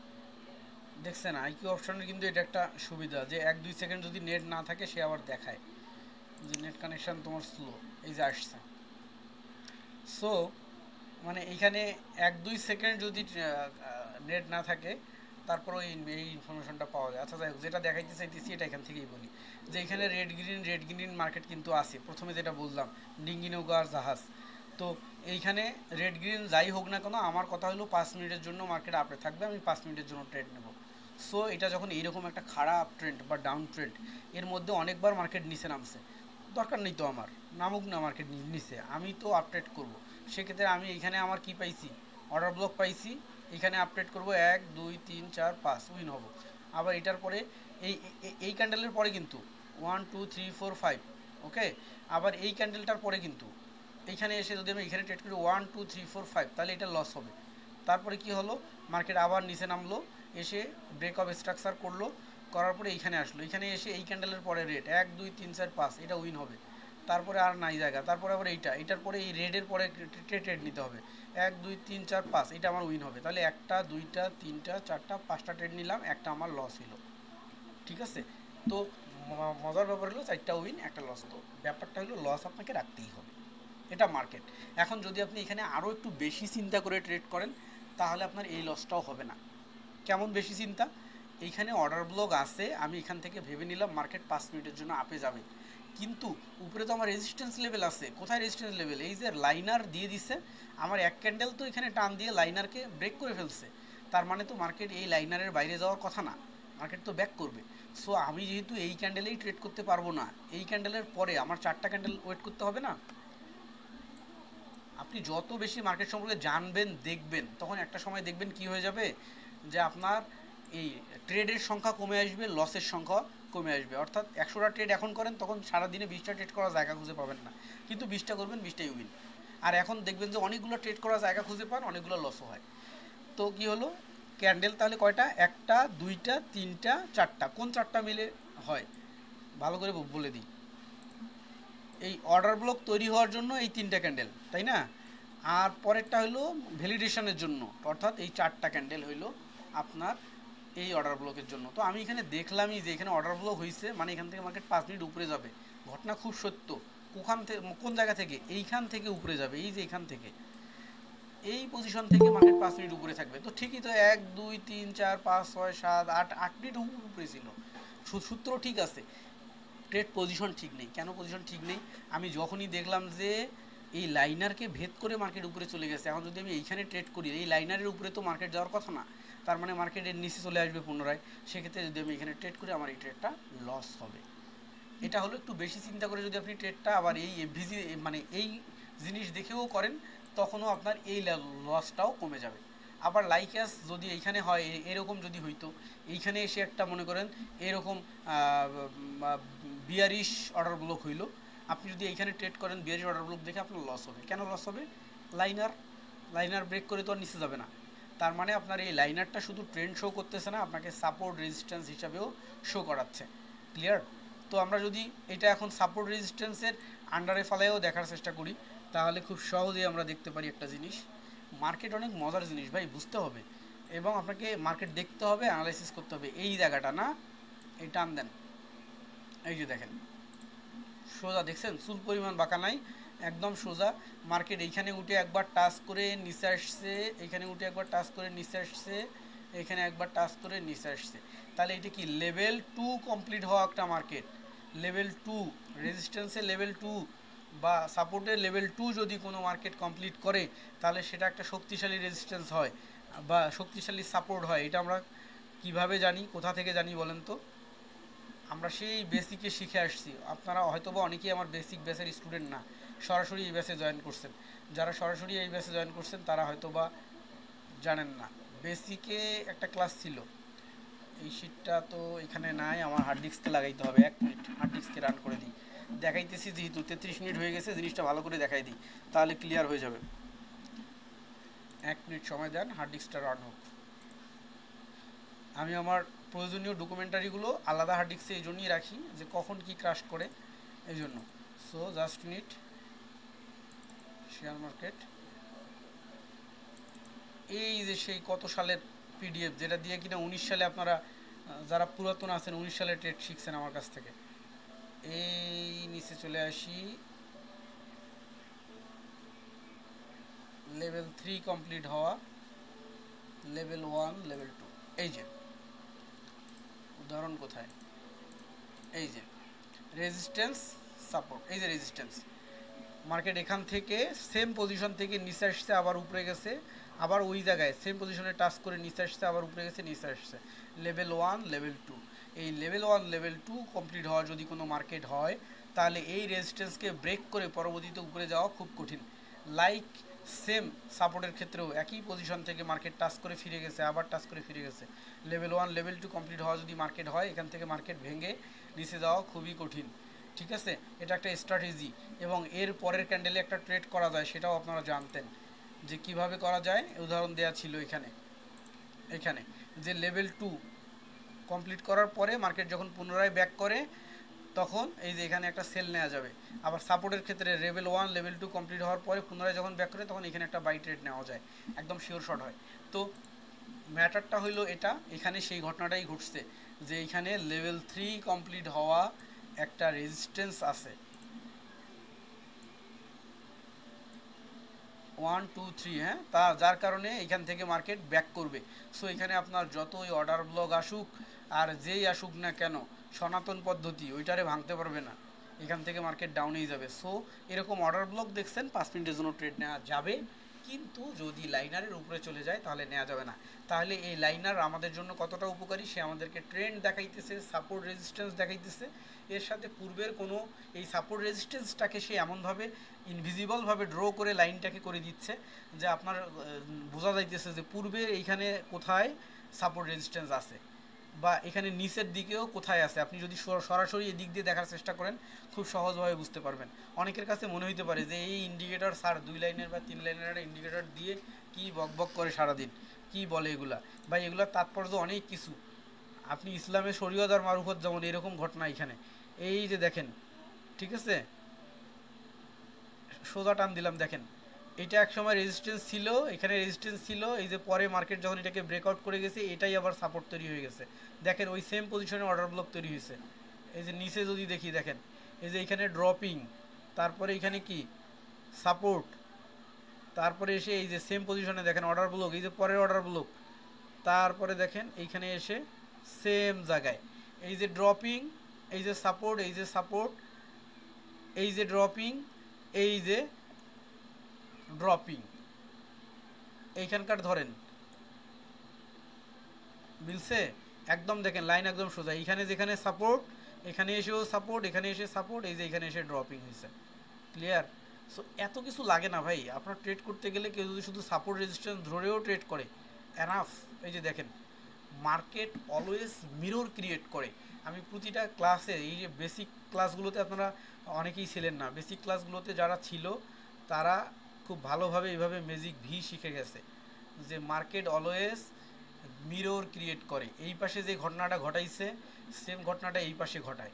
দেখছেন আইকিউ অপশনের কিন্তু এটা একটা সুবিধা যে 1 2 সেকেন্ড যদি নেট না থাকে সে আবার দেখায় যে নেট কানেকশন তোমার স্লো, এই যে আসছে। সো মানে এইখানে 1 2 সেকেন্ড যদি নেট না থাকে তারপর এই ইনফরমেশনটা পাওয়া যায়। আচ্ছা যাই হোক, যেটা দেখাইতে চাইতেছি এটা এখান থেকেই বলি যে এখানে রেড গ্রিন মার্কেট কিন্তু আছে। প্রথমে যেটা বললাম ডিঙ্গি নৌকা আর জাহাজ, তো এইখানে রেড গ্রিন যাই হোক না কেন আমার কথা হলো 5 মিনিটের জন্য মার্কেট আপে থাকবে, আমি 5 মিনিটের জন্য ট্রেড নেব। সো এটা যখন এইরকম একটা খারাপ ট্রেন্ড বা ডাউন ট্রেন্ড, এর মধ্যে অনেকবার মার্কেট নিচে নামছে, দরকার নেই তো আমার, নামুক না মার্কেট নিচে, আমি তো আপডেট করব। সেক্ষেত্রে আমি এইখানে আমার কি পাইছি, অর্ডার ব্লক পাইছি, এখানে আপডেট করব 1 2 3 4 5 উইন হব। আবার এটার পরে এই এই ক্যান্ডেলের পরে কিন্তু 1 2 3 4 5, ওকে। আবার এই ক্যান্ডেলটার পরে কিন্তু এইখানে এসে যদি আমি এখানে ট্রেড করি 1 2 3 4 5, তাহলে এটা লস হবে। তারপরে কি হলো, মার্কেট আবার নিচে নামলো, এসে ব্রেক অফ স্ট্রাকচার করলো, করার পরে এইখানে আসলো, এখানে এসে এই ক্যান্ডেলের পরে রেড 1 2 3 4 5, এটা উইন হবে। তারপরে আর নাই জায়গা, তারপরে আবার এটার পরে এই রেডের পরে ট্রেড নিতে হবে 1 2 3 4 5, এটা আমার উইন হবে। তাহলে 1টা 2টা 3টা 4টা 5টা ট্রেড নিলাম, একটা আমার লস হলো। ঠিক আছে, তো মজার ব্যাপার হলো 4টা উইন 1টা লস। তো ব্যাপারটা হলো লস আপনাকে রাখতেই হবে, এটা মার্কেট। এখন যদি আপনি এখানে আরও একটু বেশি চিন্তা করে ট্রেড করেন তাহলে আপনার এই লসটাও হবে না। কেমন বেশি চিন্তা, এইখানে অর্ডার ব্লক আছে, আমি এখান থেকে ভেবে নিলাম মার্কেট 5 মিনিটের জন্য আপে যাবে, কিন্তু উপরে তো আমার রেজিস্ট্যান্স লেভেল আছে। কোথায় রেজিস্ট্যান্স লেভেল, এই যে লাইনার দিয়ে দিছে, আমার এক ক্যান্ডেল তো এখানে টান দিয়ে লাইনারকে ব্রেক করে ফেলছে, তার মানে তো মার্কেট এই লাইনারের বাইরে যাওয়ার কথা না, মার্কেট তো ব্যাক করবে। সো আমি যেহেতু এই ক্যান্ডেলেই ট্রেড করতে পারবো না, এই ক্যান্ডেলের পরে আমার 4টা ক্যান্ডেল ওয়েট করতে হবে না। আপনি যত বেশি মার্কেট সম্পর্কে জানবেন দেখবেন, তখন একটা সময় দেখবেন কি হয়ে যাবে যে আপনার এই ট্রেডের সংখ্যা কমে আসবে, লসের সংখ্যা কমে আসবে। অর্থাৎ 100টা ট্রেড এখন করেন, তখন সারাদিনে 20টা ট্রেড করার জায়গা খুঁজে পাবেন না, কিন্তু 20টা করবেন 20টাই উইন। আর এখন দেখবেন যে অনেকগুলো ট্রেড করার জায়গা খুঁজে পান, অনেকগুলো লসও হয়। তো কি হলো, ক্যান্ডেল তাহলে কয়টা, 1টা 2টা 3টা 4টা, কোন 4টা মিলে হয় ভালো করে বলে দিই। এই অর্ডার ব্লক তৈরি হওয়ার জন্য এই 3টা ক্যান্ডেল, তাই না? আর পরেরটা হলো ভ্যালিডেশনের জন্য, অর্থাৎ এই 4টা ক্যান্ডেল হইলো আপনার এই অর্ডার ব্লকের জন্য। তো আমি এখানে দেখলামই যে এখানে অর্ডার ব্লক হয়েছে, মানে এখান থেকে মার্কেট 5 মিনিট উপরে যাবে। ঘটনা খুব সত্য। কোখান থেকে, কোন জায়গা থেকে, এইখান থেকে উপরে যাবে, এই যে এখান থেকে, এই পজিশন থেকে মার্কেট 5 মিনিট উপরে থাকবে। তো ঠিকই তো, 1 2 3 4 5 6 7 8 8 মিনিট উপরে ছিল, সূত্র ঠিক আছে, ট্রেড পজিশন ঠিক নেই। কেন পজিশন ঠিক নেই, আমি যখনই দেখলাম যে এই লাইনারকে ভেদ করে মার্কেট উপরে চলে গেছে, এখন যদি আমি এইখানে ট্রেড করি, এই লাইনারের উপরে তো মার্কেট যাওয়ার কথা না, তার মানে মার্কেটের নিচে চলে আসবে পুনরায়। সেক্ষেত্রে যদি আমি এখানে ট্রেড করি, আমার এই ট্রেডটা লস হবে। এটা হলো একটু বেশি চিন্তা করে যদি আপনি ট্রেডটা আবার এই এফভিজি মানে এই জিনিস দেখেও করেন, তখনও আপনার এই লসটাও কমে যাবে। আবার লাইকাস যদি এইখানে হয়, এরকম যদি হইতো, এইখানে এসে একটা মনে করেন এরকম বিয়ারিশ অর্ডার ব্লক হইলো, আপনি যদি এইখানে ট্রেড করেন বিয়ারিশ অর্ডার ব্লক দেখে, আপনার লস হবে। কেন লস হবে, লাইনার ব্রেক করে তো আর নিচে যাবে না, তার মানে আপনার এই লাইনারটা শুধু ট্রেন্ড শো করতেছে না, আপনাকে সাপোর্ট রেজিস্ট্যান্স হিসাবেও শো করাচ্ছে। ক্লিয়ার? তো আমরা যদি এটা এখন সাপোর্ট রেজিস্ট্যান্সের আন্ডারে ফালাইও দেখার চেষ্টা করি, তাহলে খুব সহজেই আমরা দেখতে পারি একটা জিনিস। মার্কেট অনেক মজার জিনিস ভাই, বুঝতে হবে এবং আপনাকে মার্কেট দেখতে হবে, অ্যানালাইসিস করতে হবে। এই জায়গাটা না, এই টান দেন, এই যে দেখেন সোজা, দেখছেন চুল পরিমাণ বাঁকা নাই, একদম সোজা। মার্কেট এইখানে উঠে একবার টাচ করে নিচে আসছে, এইখানে উঠে একবার টাচ করে নিচে আসছে, এখানে একবার টাচ করে নিচে আসছে। তাহলে এটা কি লেভেল 2 কমপ্লিট হওয়া একটা মার্কেট। লেভেল 2 রেজিস্ট্যান্সের লেভেল 2 বা সাপোর্টের লেভেল 2 যদি কোনো মার্কেট কমপ্লিট করে, তাহলে সেটা একটা শক্তিশালী রেজিস্ট্যান্স হয় বা শক্তিশালী সাপোর্ট হয়। এটা আমরা কিভাবে জানি, কোথা থেকে জানি বলেন তো? আমরা সেই বেসিকে শিখে আসছি। আপনারা হয়তোবা অনেকেই আমার বেসিক ব্যাচের স্টুডেন্ট না, সরাসরি এই ব্যাচে জয়েন করছেন। যারা সরাসরি এই ব্যাচে জয়েন করছেন তারা হয়তোবা জানেন না। বেসিকে একটা ক্লাস ছিল, এই শিটটা তো এখানে নাই, আমার হার্ড ডিস্কে লাগাইতে হবে। 1 মিনিট, হার্ড ডিস্কে রান করে দিই, দেখাইতেছি। যেহেতু 33 মিনিট হয়ে গেছে, জিনিসটা ভালো করে দেখাই দিই, তাহলে ক্লিয়ার হয়ে যাবে। 1 মিনিট সময় দেন, হার্ড ডিস্কটা রান হোক। আমি আমার প্রয়োজনীয় ডকুমেন্টারিগুলো আলাদা হার্ড ডিস্কে এই জন্যই রাখি যে কখন কি ক্রাশ করে, এই জন্য। So just minute, share market, এই যে সেই কত সালের পিডিএফ, যেটা দিয়ে কিনা 19 সালে আপনারা যারা পুরাতন আছেন 19 সালে ট্রেড শিখছেন আমার কাছ থেকে। এই নিচে চলে আসি, লেভেল 3 কমপ্লিট হওয়া, লেভেল 1, লেভেল 2, এই যে উদাহরণ কোথায়, এই যে রেজিস্ট্যান্স, সাপোর্ট, এই যে রেজিস্ট্যান্স। মার্কেট এখান থেকে সেম পজিশন থেকে নিচে আসছে, আবার উপরে গেছে, আবার ওই জায়গায় সেম পজিশনে টাচ করে নিচে আসছে, আবার উপরে গেছে, নিচে আসছে। লেভেল 1, লেভেল 2, এই লেভেল 1, লেভেল 2 কমপ্লিট হওয়া যদি কোনো মার্কেট হয়, তাহলে এই রেজিস্ট্যান্সকে ব্রেক করে পরবর্তীতে উপরে যাওয়া খুব কঠিন। লাইক সেম সাপোর্টের ক্ষেত্রেও একই পজিশন থেকে মার্কেট টাচ করে ফিরে গেছে, আবার টাচ করে ফিরে গেছে। লেভেল 1, লেভেল 2 কমপ্লিট হওয়া যদি মার্কেট হয়, এখান থেকে মার্কেট ভেঙে নিচে যাওয়া খুবই কঠিন। ঠিক আছে, এটা একটা স্ট্র্যাটেজি এবং এর পরের ক্যান্ডেলে একটা ট্রেড করা যায়, সেটাও আপনারা জানতেন যে কিভাবে করা যায়। উদাহরণ দেওয়া ছিল এখানে, এখানে যে লেভেল 2 কমপ্লিট করার পরে মার্কেট যখন পুনরায় ব্যাক করে, তখন এই যে এখানে একটা সেল নেওয়া যাবে। আবার সাপোর্টের ক্ষেত্রে লেভেল 1, লেভেল 2 কমপ্লিট হওয়ার পরে পুনরায় যখন ব্যাক করে, তখন এখানে একটা বাই ট্রেড নেওয়া যায়, একদম শিওর শট হয়। তো ম্যাটারটা হইলো এটা, এখানে সেই ঘটনাটাই ঘটছে যে এখানে লেভেল 3 কমপ্লিট হওয়া একটা রেজিস্ট্যান্স আছে, 1, 2, 3, হ্যাঁ, তা যার কারণে এখান থেকে মার্কেট ব্যাক করবে। সো এখানে আপনার যতই অর্ডার ব্লক আসুক আর যেই আসুক না কেন, সনাতন পদ্ধতি ওইটারে ভাঙতে পারবে না, এখান থেকে মার্কেট ডাউনেই যাবে। সো এরকম অর্ডার ব্লক দেখছেন, 5 মিনিটের জন্য ট্রেড নেওয়া যাবে, কিন্তু যদি লাইনারের উপরে চলে যায় তাহলে নেওয়া যাবে না। তাহলে এই লাইনার আমাদের জন্য কতটা উপকারী, সে আমাদেরকে ট্রেন্ড দেখাইতেছে, সাপোর্ট রেজিস্ট্যান্স দেখাইতেছে, এর সাথে পূর্বের কোনো এই সাপোর্ট রেজিস্ট্যান্সটাকে সে এমনভাবে ইনভিজিবলভাবে ড্র করে লাইনটাকে করে দিচ্ছে যে আপনার বোঝা যাইতেছে যে পূর্বে এইখানে কোথায় সাপোর্ট রেজিস্ট্যান্স আছে বা এখানে নিচের দিকেও কোথায় আছে। আপনি যদি সরাসরি এদিক দিয়ে দেখার চেষ্টা করেন, খুব সহজভাবে বুঝতে পারবেন। অনেকের কাছে মনে হইতে পারে যে এই ইন্ডিকেটর স্যার 2 লাইনের বা 3 লাইনের একটা ইন্ডিকেটর দিয়ে কি বকবক করে সারাদিন, কি বলে এগুলা ভাই, এগুলার তাৎপর্য অনেক কিছু। আপনি ইসলামে শরীয়ত আর মারুফত যেমন, এরকম ঘটনা এখানে। এই যে দেখেন, ঠিক আছে, সোজা টান দিলাম, দেখেন এটা এক সময় রেজিস্ট্যান্স ছিল, এখানে রেজিস্ট্যান্স ছিল, এই যে পরে মার্কেট যখন এটাকে ব্রেকআউট করে গেছে, এটাই আবার সাপোর্ট তৈরি হয়ে গেছে। দেখেন ওই সেম পজিশনে অর্ডার ব্লক তৈরি হয়েছে। এই যে নিচে যদি দেখি, দেখেন এই যে এখানে ড্রপিং, তারপরে এখানে কি সাপোর্ট, তারপরে এসে এই যে সেম পজিশনে দেখেন অর্ডার ব্লক, এই যে পরের অর্ডার ব্লক, তারপরে দেখেন এইখানে এসে সেম জায়গায় এই যে ড্রপিং, এই যে সাপোর্ট, এই যে সাপোর্ট, এই যে ড্রপিং, এই যে ড্রপিং, এইখানকার ধরেন মিলছে একদম। দেখেন লাইন একদম সোজা, এইখানে যেখানে সাপোর্ট, এখানে এসেও সাপোর্ট, এখানে এসে সাপোর্ট, এই যে এখানে এসে ড্রপিং হয়েছে। ক্লিয়ার? সো এত কিছু লাগে না ভাই, আপনার ট্রেড করতে গেলে কেউ যদি শুধু সাপোর্ট রেজিস্ট্যান্স ধরেও ট্রেড করে, এনাফ। এই যে দেখেন মার্কেট অলওয়েজ মিরর ক্রিয়েট করে। আমি প্রতিটা ক্লাসে, এই যে বেসিক ক্লাসগুলোতে আপনারা অনেকেই ছিলেন না, বেসিক ক্লাসগুলোতে যারা ছিল তারা খুব ভালোভাবে এইভাবে ম্যাজিক ভি শিখে গেছে যে মার্কেট অলওয়েজ মিরর ক্রিয়েট করে। এই পাশে যে ঘটনাটা ঘটাইছে সেম ঘটনাটা এই পাশে ঘটায়।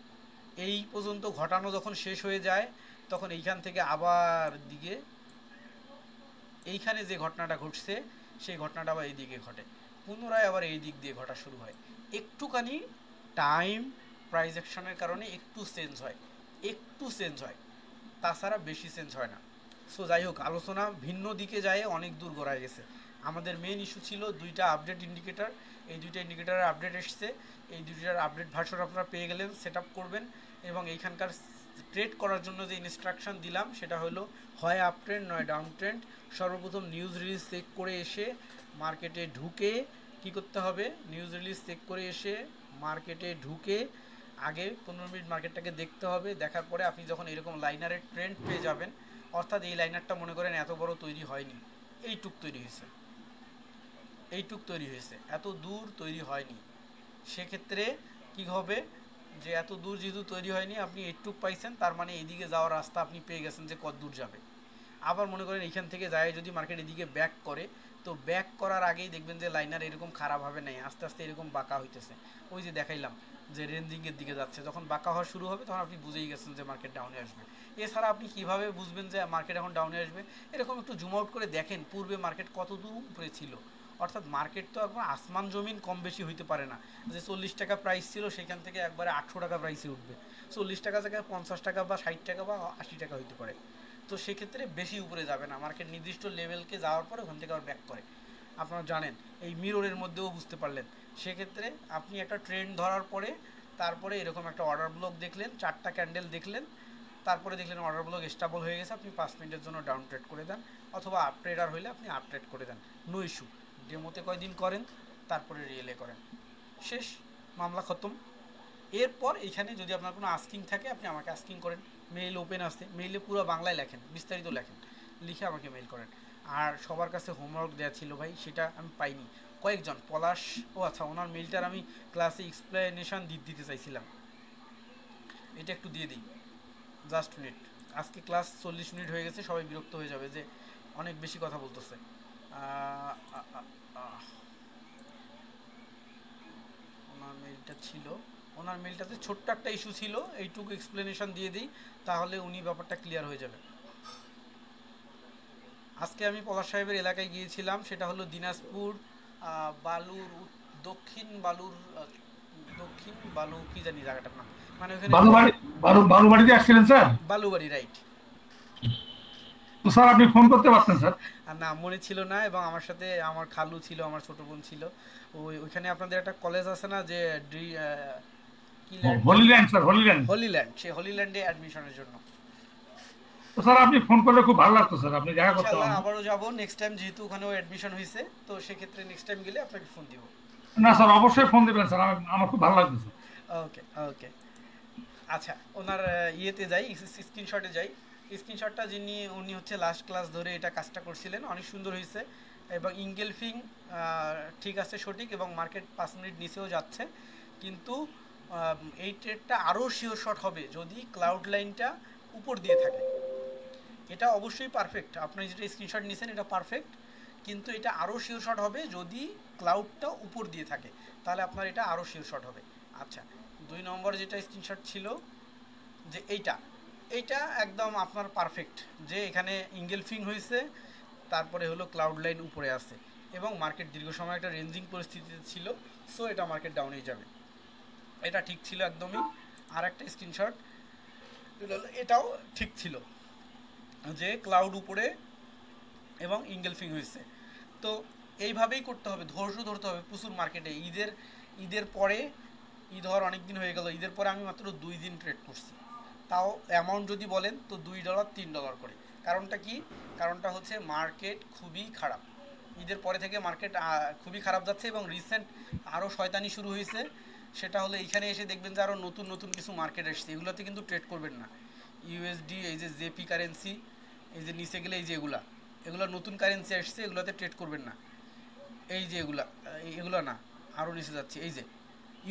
এই পর্যন্ত ঘটানো যখন শেষ হয়ে যায় তখন এইখান থেকে আবার দিকে এইখানে যে ঘটনাটা ঘটছে সেই ঘটনাটা আবার এইদিকে ঘটে, পুনরায় আবার এই দিক দিয়ে ঘটা শুরু হয়। একটুখানি টাইম প্রাইস অ্যাকশনের কারণে একটু চেঞ্জ হয়, একটু চেঞ্জ হয়, তাছাড়া বেশি চেঞ্জ হয় না। সো যাই হোক, আলোচনা ভিন্ন দিকে যায়, অনেক দূর গড়ায় গেছে। আমাদের মেন ইস্যু ছিল দুইটা আপডেট ইন্ডিকেটর, এই দুইটা ইন্ডিকেটারের আপডেট এসছে, এই দুইটার আপডেট ভার্সন আপনারা পেয়ে গেলেন, সেট আপ করবেন। এবং এইখানকার ট্রেড করার জন্য যে ইনস্ট্রাকশন দিলাম সেটা হলো হয় আপ ট্রেন্ড নয় ডাউন ট্রেন্ড। সর্বপ্রথম নিউজ রিলিজ চেক করে এসে মার্কেটে ঢুকে কি করতে হবে, নিউজ রিলিজ চেক করে এসে মার্কেটে ঢুকে আগে 15 মিনিট মার্কেটটাকে দেখতে হবে। দেখার পরে আপনি যখন এরকম লাইনারের ট্রেন্ড পেয়ে যাবেন, অর্থাৎ এই লাইনারটা মনে করেন এত বড় তৈরি হয়নি, এইটুক তৈরি হয়েছে, এইটুক তৈরি হয়েছে, এত দূর তৈরি হয়নি, সেক্ষেত্রে কি হবে যে এত দূর যেহেতু তৈরি হয়নি, আপনি এইটুক পাইছেন, তার মানে এইদিকে যাওয়ার রাস্তা আপনি পেয়ে গেছেন যে কত দূর যাবে। আবার মনে করেন এইখান থেকে যায় যদি মার্কেট এদিকে ব্যাক করে, তো ব্যাক করার আগেই দেখবেন যে লাইনার এরকম খারাপভাবে নেই, আস্তে আস্তে এরকম বাঁকা হইতেছে। ওই যে দেখাইলাম যে রেঞ্জিংয়ের দিকে যাচ্ছে, যখন বাঁকা হওয়া শুরু হবে তখন আপনি বুঝেই গেছেন যে মার্কেট ডাউনে আসবে। এছাড়া আপনি কিভাবে বুঝবেন যে মার্কেট এখন ডাউনে আসবে, এরকম একটু জুম আউট করে দেখেন পূর্বে মার্কেট কত দূর উপরে ছিল। অর্থাৎ মার্কেট তো একবার আসমান জমিন কম বেশি হইতে পারে না যে 40 টাকা প্রাইস ছিল সেখান থেকে একবারে 800 টাকা প্রাইসে উঠবে। 40 টাকা জায়গায় 50 টাকা বা 60 টাকা বা 80 টাকা হইতে পারে। তো সেক্ষেত্রে বেশি উপরে যাবে না, মার্কেট নির্দিষ্ট লেভেলকে যাওয়ার পরে ওখান থেকে আবার ব্যাক করে। আপনারা জানেন এই মিররের মধ্যেও বুঝতে পারলেন। সেক্ষেত্রে আপনি একটা ট্রেন্ড ধরার পরে তারপরে এরকম একটা অর্ডার ব্লক দেখলেন, 4টা ক্যান্ডেল দেখলেন, তারপরে দেখলেন অর্ডার ব্লক স্টেবল হয়ে গেছে, আপনি 5 মিনিটের জন্য ডাউন ট্রেড করে দেন, অথবা আপ ট্রেডার হইলে আপনি আপ ট্রেড করে দেন, নো ইস্যু। ডেমোতে কয়দিন করেন, তারপরে রিয়েলে করেন, শেষ, মামলা খতম। এরপর এইখানে যদি আপনার কোনো আস্কিং থাকে আপনি আমাকে আস্কিং করেন, মেইল ওপেন আসতে, মেইলে পুরো বাংলায় লেখেন, বিস্তারিত লেখেন, লিখে আমাকে মেইল করেন। আর সবার কাছে হোমওয়ার্ক দেওয়া ছিল ভাই, সেটা আমি পাইনি। কয়েকজন পলাশ, ও আচ্ছা, ওনার মেইলটার আমি ক্লাসে এক্সপ্লেনেশন দিতে চাইছিলাম, এটা একটু দিয়ে দিই, জাস্ট মিনিট। আজকে ক্লাস 40 মিনিট হয়ে গেছে, সবাই বিরক্ত হয়ে যাবে যে অনেক বেশি কথা বলতেছে। ওনার মেইলটা ছিল, ওনার মেইলটাতে ছোট্ট একটা ইস্যু ছিল, এইটুকু এক্সপ্লেনেশন দিয়ে দিই, তাহলে উনি ব্যাপারটা ক্লিয়ার হয়ে যাবে। আজকে আমি পলাশ সাহেবের এলাকায় গিয়েছিলাম, সেটা হলো দিনাজপুর বালুর দক্ষিণ বালুর দক্ষিণ বালু কি জানি জায়গাটার নাম, মানে ওখানে বালুবাড়িতে আসছিলেন স্যার? বালুবাড়ি, রাইট। তো স্যার আপনি ফোন করতে পারতেন স্যার। আর নাম মনে ছিল না, এবং আমার সাথে আমার খালু ছিল, আমার ছোট বোন ছিল। ওইখানে আপনাদের একটা কলেজ আছে না যে কি ল্যান্ড জানি, হলিল্যান্ড স্যার, হলিল্যান্ড। হলিল্যান্ড, সেই হলিল্যান্ডে অ্যাডমিশনের জন্য। তো স্যার আপনি ফোন করলে খুব ভালো লাগতো স্যার, আপনি দেখা করতে ইনশাল্লাহ পারেন। আবারও যাব নেক্সট টাইম, যেহেতু ওখানেও অ্যাডমিশন হয়েছে, তো সেক্ষেত্রে নেক্সট টাইম গেলে আপনাকে ফোন দিব। না স্যার, অবশ্যই ফোন দেবেন স্যার, আমার খুব ভালো লাগতো স্যার। ওকে ওকে। আচ্ছা, ওনার ইয়েতে যাই, স্ক্রিনশটে যাই। স্ক্রিনশটটা উনি হচ্ছে লাস্ট ক্লাস ধরে এটা কাজটা করছিলেন, অনেক সুন্দর হয়েছে। এবং ইঙ্গেলফিং ঠিক আছে, সঠিক, এবং মার্কেট 5 মিনিট নিচেও যাচ্ছে। কিন্তু এই ট্রেডটা আরও শিওর শট হবে যদি ক্লাউড লাইনটা উপর দিয়ে থাকে। এটা অবশ্যই পারফেক্ট, আপনি যেটা স্ক্রিনশট নিয়েছেন এটা পারফেক্ট, কিন্তু এটা আরও শিওর শট হবে যদি ক্লাউডটা উপর দিয়ে থাকে, তাহলে আপনার এটা আরও শিওর শট হবে। আচ্ছা, 2 নম্বর যেটা স্ক্রিনশট ছিল যে এইটা, এইটা একদম আপনার পারফেক্ট, যে এখানে ইঙ্গেলফিং হয়েছে, তারপরে হলো ক্লাউড লাইন উপরে আছে, এবং মার্কেট দীর্ঘ সময় একটা রেঞ্জিং পরিস্থিতিতে ছিল, সো এটা মার্কেট ডাউনেই যাবে, এটা ঠিক ছিল একদমই। আর একটা স্ক্রিনশট, এটাও ঠিক ছিল যে ক্লাউড উপরে এবং ইঙ্গেলফিং হয়েছে। তো এইভাবেই করতে হবে, ধৈর্য ধরতে হবে প্রচুর মার্কেটে। ঈদের পরে, ঈদ হওয়ার অনেক দিন হয়ে গেল, ঈদের পরে আমি মাত্র 2 দিন ট্রেড করছি, তাও অ্যামাউন্ট যদি বলেন তো $2 $3 করে। কারণটা কি? কারণটা হচ্ছে মার্কেট খুবই খারাপ, ঈদের পরে থেকে মার্কেট খুবই খারাপ যাচ্ছে, এবং রিসেন্ট আরও শয়তানি শুরু হয়েছে। সেটা হলো এইখানে এসে দেখবেন যে আরও নতুন নতুন কিছু মার্কেট এসছে, এগুলোতে কিন্তু ট্রেড করবেন না। ইউএসডি, এই যে জেপি কারেন্সি, এই যে নিচে গেলে এই যে এগুলো নতুন কারেন্সি আসছে, এগুলোতে ট্রেড করবেন না। এই যে এগুলো না, আরও নিচে যাচ্ছে, এই যে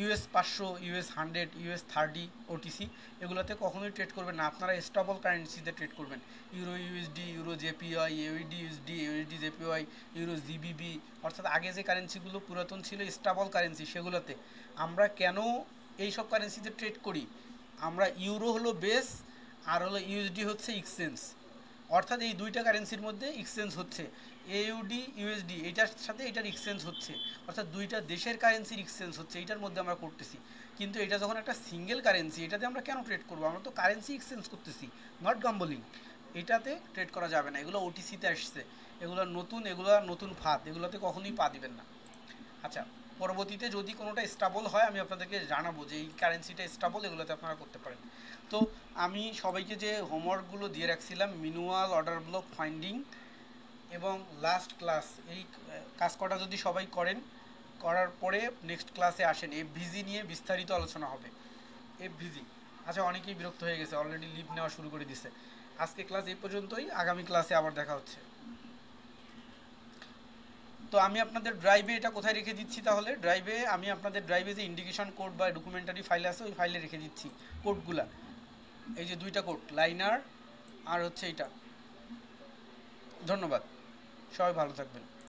US 500, US 100, US 30 ওটিসি, এগুলোতে কখনোই ট্রেড করবেন না, আপনারা স্টেবল কারেন্সিতে ট্রেড করবেন। Euro USD, euro JPY, USD USD, USD JPY, euro GBB, অর্থাৎ আগে যে কারেন্সিগুলো পুরাতন ছিল স্টেবল কারেন্সি, সেগুলোতে। আমরা কেন এই সব কারেন্সিতে ট্রেড করি? আমরা ইউরো হলো বেস আর হলো ইউএসডি হচ্ছে এক্সচেঞ্জ, অর্থাৎ এই দুইটা কারেন্সির মধ্যে এক্সচেঞ্জ হচ্ছে, এইউডি ইউএসডি এইটার সাথে এটার এক্সচেঞ্জ হচ্ছে, অর্থাৎ দুইটা দেশের কারেন্সির এক্সচেঞ্জ হচ্ছে, এইটার মধ্যে আমরা করতেছি। কিন্তু এটা যখন একটা সিঙ্গেল কারেন্সি, এটাতে আমরা কেন ট্রেড করবো? আমরা তো কারেন্সি এক্সচেঞ্জ করতেছি, নট গাম্বলিং। এটাতে ট্রেড করা যাবে না, এগুলো ওটিসিতে আসছে, এগুলো নতুন ফাঁদ, এগুলোতে কখনোই পা দিবেন না। আচ্ছা, পরবর্তীতে যদি কোনোটা স্টেবল হয় আমি আপনাদেরকে জানাবো যে এই কারেন্সিটা স্টেবল, এগুলোতে আপনারা করতে পারেন। তো আমি সবাইকে যে হোমওয়ার্কগুলো দিয়ে রাখছিলাম, ম্যানুয়াল, অর্ডার ব্লক ফাইন্ডিং এবং লাস্ট ক্লাস, এই কাজ কটা যদি সবাই করেন, করার পরে নেক্সট ক্লাসে আসেন, এফভিজি নিয়ে বিস্তারিত আলোচনা হবে। এফভিজি, আচ্ছা অনেকেই বিরক্ত হয়ে গেছে, অলরেডি লিভ নেওয়া শুরু করে দিছে। আজকে ক্লাস এই পর্যন্তই, আগামী ক্লাসে আবার দেখা হচ্ছে। তো আমি আপনাদের ড্রাইভে এটা কোথায় রেখে দিচ্ছি, তাহলে আমি আপনাদের ড্রাইভে যে ইন্ডিকেশন কোড বা ডকুমেন্টারি ফাইল আছে ওই ফাইলে রেখে দিচ্ছি কোডগুলা। এই যে দুইটা কোড, লাইনার আর হচ্ছে এইটা। ধন্যবাদ, সবাই ভালো থাকবেন।